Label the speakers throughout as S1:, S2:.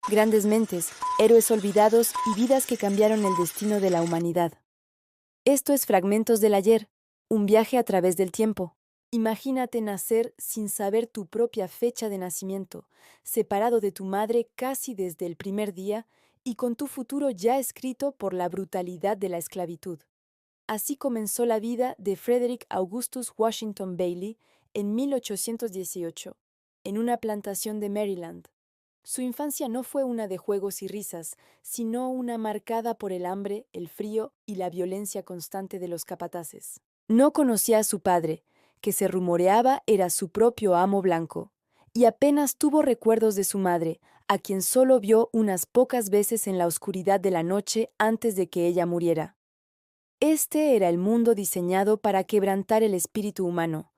S1: Grandes mentes, héroes olvidados y vidas que cambiaron el destino de la humanidad. Esto es Fragmentos del Ayer, un viaje a través del tiempo. Imagínate nacer sin saber tu propia fecha de nacimiento, separado de tu madre casi desde el primer día y con tu futuro ya escrito por la brutalidad de la esclavitud. Así comenzó la vida de Frederick Augustus Washington Bailey en 1818, en una plantación de Maryland. Su infancia no fue una de juegos y risas, sino una marcada por el hambre, el frío y la violencia constante de los capataces. No conocía a su padre, que se rumoreaba era su propio amo blanco, y apenas tuvo recuerdos de su madre, a quien solo vio unas pocas veces en la oscuridad de la noche antes de que ella muriera. Este era el mundo diseñado para quebrantar el espíritu humano,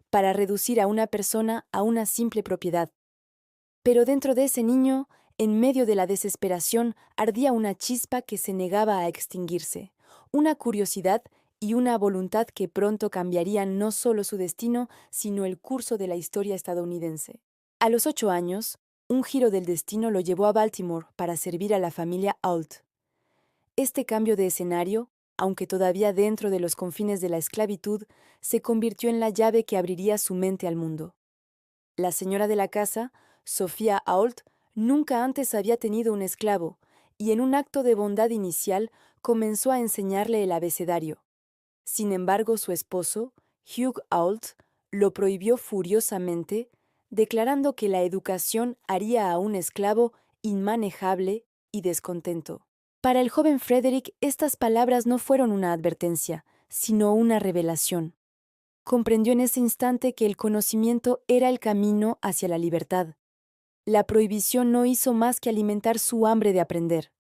S1: para reducir a una persona a una simple propiedad. Pero dentro de ese niño, en medio de la desesperación, ardía una chispa que se negaba a extinguirse, una curiosidad y una voluntad que pronto cambiarían no solo su destino, sino el curso de la historia estadounidense. A los 8 años, un giro del destino lo llevó a Baltimore para servir a la familia Ault. Este cambio de escenario, aunque todavía dentro de los confines de la esclavitud, se convirtió en la llave que abriría su mente al mundo. La señora de la casa, Sophia Ault, nunca antes había tenido un esclavo, y en un acto de bondad inicial comenzó a enseñarle el abecedario. Sin embargo, su esposo, Hugh Ault, lo prohibió furiosamente, declarando que la educación haría a un esclavo inmanejable y descontento. Para el joven Frederick, estas palabras no fueron una advertencia, sino una revelación. Comprendió en ese instante que el conocimiento era el camino hacia la libertad. La prohibición no hizo más que alimentar su hambre de aprender.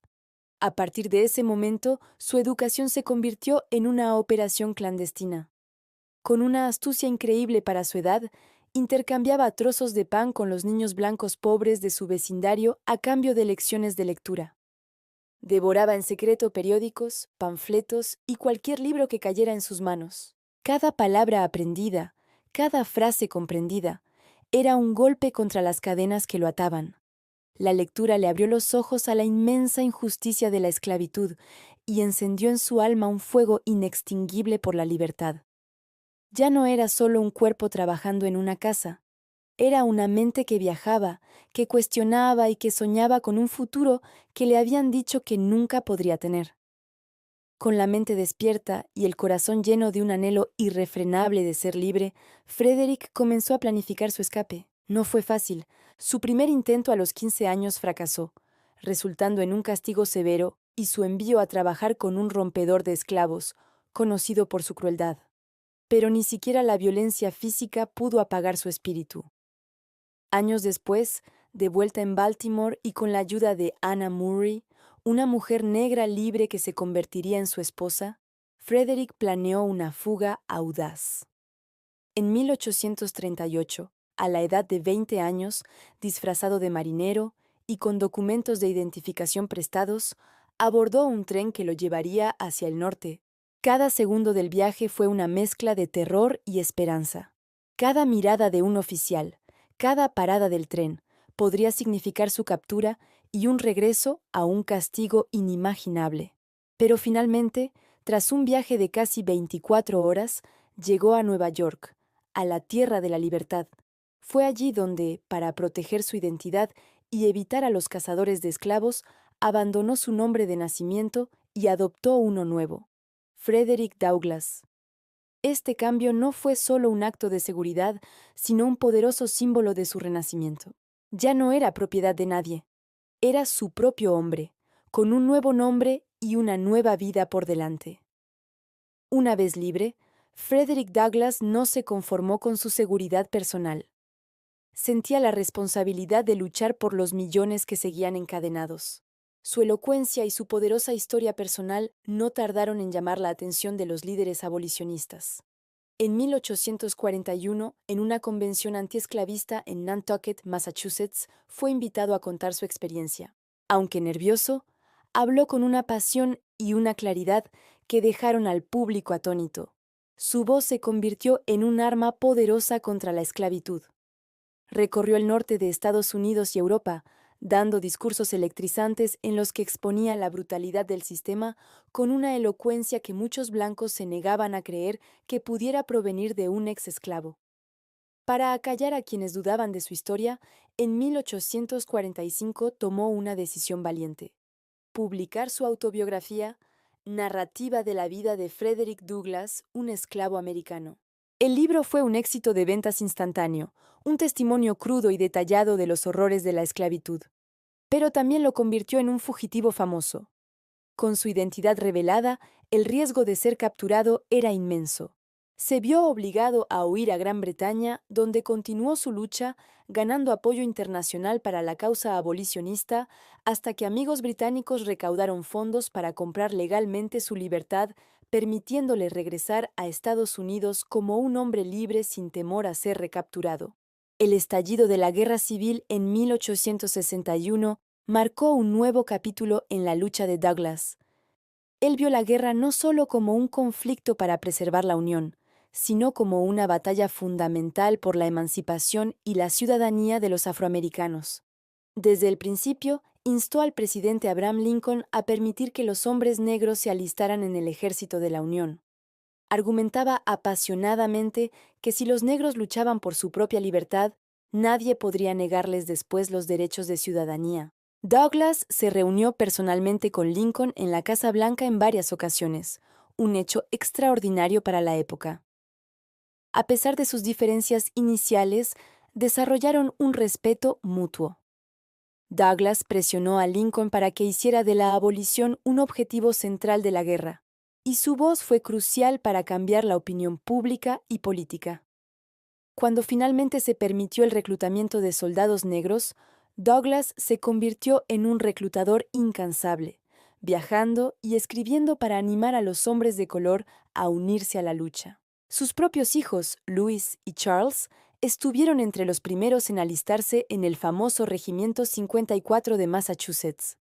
S1: A partir de ese momento, su educación se convirtió en una operación clandestina. Con una astucia increíble para su edad, intercambiaba trozos de pan con los niños blancos pobres de su vecindario a cambio de lecciones de lectura. Devoraba en secreto periódicos, panfletos y cualquier libro que cayera en sus manos. Cada palabra aprendida, cada frase comprendida, era un golpe contra las cadenas que lo ataban. La lectura le abrió los ojos a la inmensa injusticia de la esclavitud y encendió en su alma un fuego inextinguible por la libertad. Ya no era solo un cuerpo trabajando en una casa, era una mente que viajaba, que cuestionaba y que soñaba con un futuro que le habían dicho que nunca podría tener. Con la mente despierta y el corazón lleno de un anhelo irrefrenable de ser libre, Frederick comenzó a planificar su escape. No fue fácil. Su primer intento a los 15 años fracasó, resultando en un castigo severo y su envío a trabajar con un rompedor de esclavos, conocido por su crueldad. Pero ni siquiera la violencia física pudo apagar su espíritu. Años después, de vuelta en Baltimore y con la ayuda de Anna Murray, una mujer negra libre que se convertiría en su esposa, Frederick planeó una fuga audaz. En 1838, a la edad de 20 años, disfrazado de marinero y con documentos de identificación prestados, abordó un tren que lo llevaría hacia el norte. Cada segundo del viaje fue una mezcla de terror y esperanza. Cada mirada de un oficial, cada parada del tren, podría significar su captura y un regreso a un castigo inimaginable. Pero finalmente, tras un viaje de casi 24 horas, llegó a Nueva York, a la tierra de la libertad. Fue allí donde, para proteger su identidad y evitar a los cazadores de esclavos, abandonó su nombre de nacimiento y adoptó uno nuevo, Frederick Douglass. Este cambio no fue solo un acto de seguridad, sino un poderoso símbolo de su renacimiento. Ya no era propiedad de nadie, era su propio hombre, con un nuevo nombre y una nueva vida por delante. Una vez libre, Frederick Douglass no se conformó con su seguridad personal. Sentía la responsabilidad de luchar por los millones que seguían encadenados. Su elocuencia y su poderosa historia personal no tardaron en llamar la atención de los líderes abolicionistas. En 1841, en una convención antiesclavista en Nantucket, Massachusetts, fue invitado a contar su experiencia. Aunque nervioso, habló con una pasión y una claridad que dejaron al público atónito. Su voz se convirtió en un arma poderosa contra la esclavitud. Recorrió el norte de Estados Unidos y Europa, dando discursos electrizantes en los que exponía la brutalidad del sistema con una elocuencia que muchos blancos se negaban a creer que pudiera provenir de un ex esclavo. Para acallar a quienes dudaban de su historia, en 1845 tomó una decisión valiente: publicar su autobiografía, Narrativa de la vida de Frederick Douglass, un esclavo americano. El libro fue un éxito de ventas instantáneo, un testimonio crudo y detallado de los horrores de la esclavitud, pero también lo convirtió en un fugitivo famoso. Con su identidad revelada, el riesgo de ser capturado era inmenso. Se vio obligado a huir a Gran Bretaña, donde continuó su lucha, ganando apoyo internacional para la causa abolicionista, hasta que amigos británicos recaudaron fondos para comprar legalmente su libertad, permitiéndole regresar a Estados Unidos como un hombre libre sin temor a ser recapturado. El estallido de la Guerra Civil en 1861 marcó un nuevo capítulo en la lucha de Douglass. Él vio la guerra no solo como un conflicto para preservar la Unión, sino como una batalla fundamental por la emancipación y la ciudadanía de los afroamericanos. Desde el principio, instó al presidente Abraham Lincoln a permitir que los hombres negros se alistaran en el ejército de la Unión. Argumentaba apasionadamente que si los negros luchaban por su propia libertad, nadie podría negarles después los derechos de ciudadanía. Douglass se reunió personalmente con Lincoln en la Casa Blanca en varias ocasiones, un hecho extraordinario para la época. A pesar de sus diferencias iniciales, desarrollaron un respeto mutuo. Douglass presionó a Lincoln para que hiciera de la abolición un objetivo central de la guerra, y su voz fue crucial para cambiar la opinión pública y política. Cuando finalmente se permitió el reclutamiento de soldados negros, Douglass se convirtió en un reclutador incansable, viajando y escribiendo para animar a los hombres de color a unirse a la lucha. Sus propios hijos, Louis y Charles, estuvieron entre los primeros en alistarse en el famoso Regimiento 54 de Massachusetts.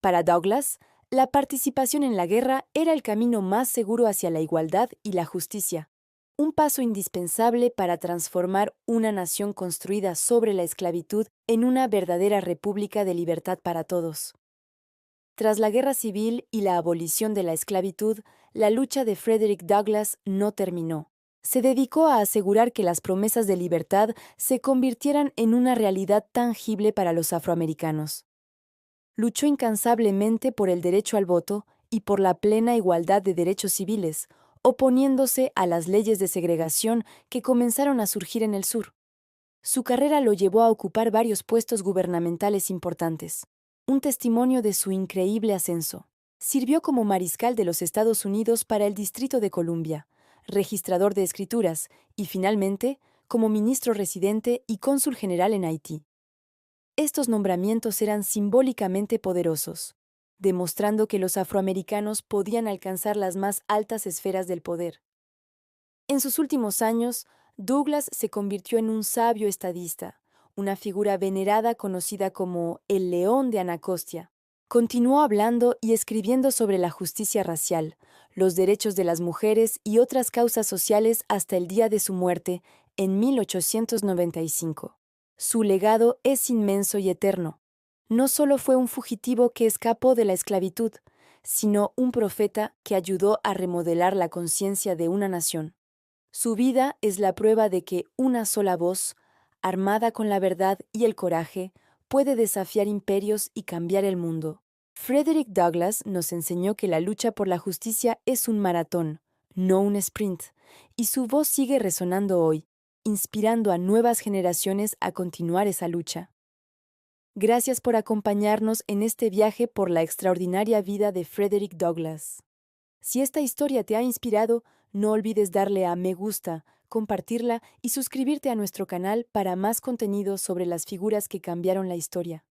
S1: Para Douglass, la participación en la guerra era el camino más seguro hacia la igualdad y la justicia, un paso indispensable para transformar una nación construida sobre la esclavitud en una verdadera república de libertad para todos. Tras la Guerra Civil y la abolición de la esclavitud, la lucha de Frederick Douglass no terminó. Se dedicó a asegurar que las promesas de libertad se convirtieran en una realidad tangible para los afroamericanos. Luchó incansablemente por el derecho al voto y por la plena igualdad de derechos civiles, oponiéndose a las leyes de segregación que comenzaron a surgir en el sur. Su carrera lo llevó a ocupar varios puestos gubernamentales importantes, un testimonio de su increíble ascenso. Sirvió como mariscal de los Estados Unidos para el Distrito de Columbia, registrador de escrituras y, finalmente, como ministro residente y cónsul general en Haití. Estos nombramientos eran simbólicamente poderosos, demostrando que los afroamericanos podían alcanzar las más altas esferas del poder. En sus últimos años, Douglass se convirtió en un sabio estadista, una figura venerada conocida como el León de Anacostia. Continuó hablando y escribiendo sobre la justicia racial, los derechos de las mujeres y otras causas sociales hasta el día de su muerte, en 1895. Su legado es inmenso y eterno. No solo fue un fugitivo que escapó de la esclavitud, sino un profeta que ayudó a remodelar la conciencia de una nación. Su vida es la prueba de que una sola voz, armada con la verdad y el coraje, puede desafiar imperios y cambiar el mundo. Frederick Douglass nos enseñó que la lucha por la justicia es un maratón, no un sprint, y su voz sigue resonando hoy, inspirando a nuevas generaciones a continuar esa lucha. Gracias por acompañarnos en este viaje por la extraordinaria vida de Frederick Douglass. Si esta historia te ha inspirado, no olvides darle a me gusta, compartirla y suscribirte a nuestro canal para más contenido sobre las figuras que cambiaron la historia.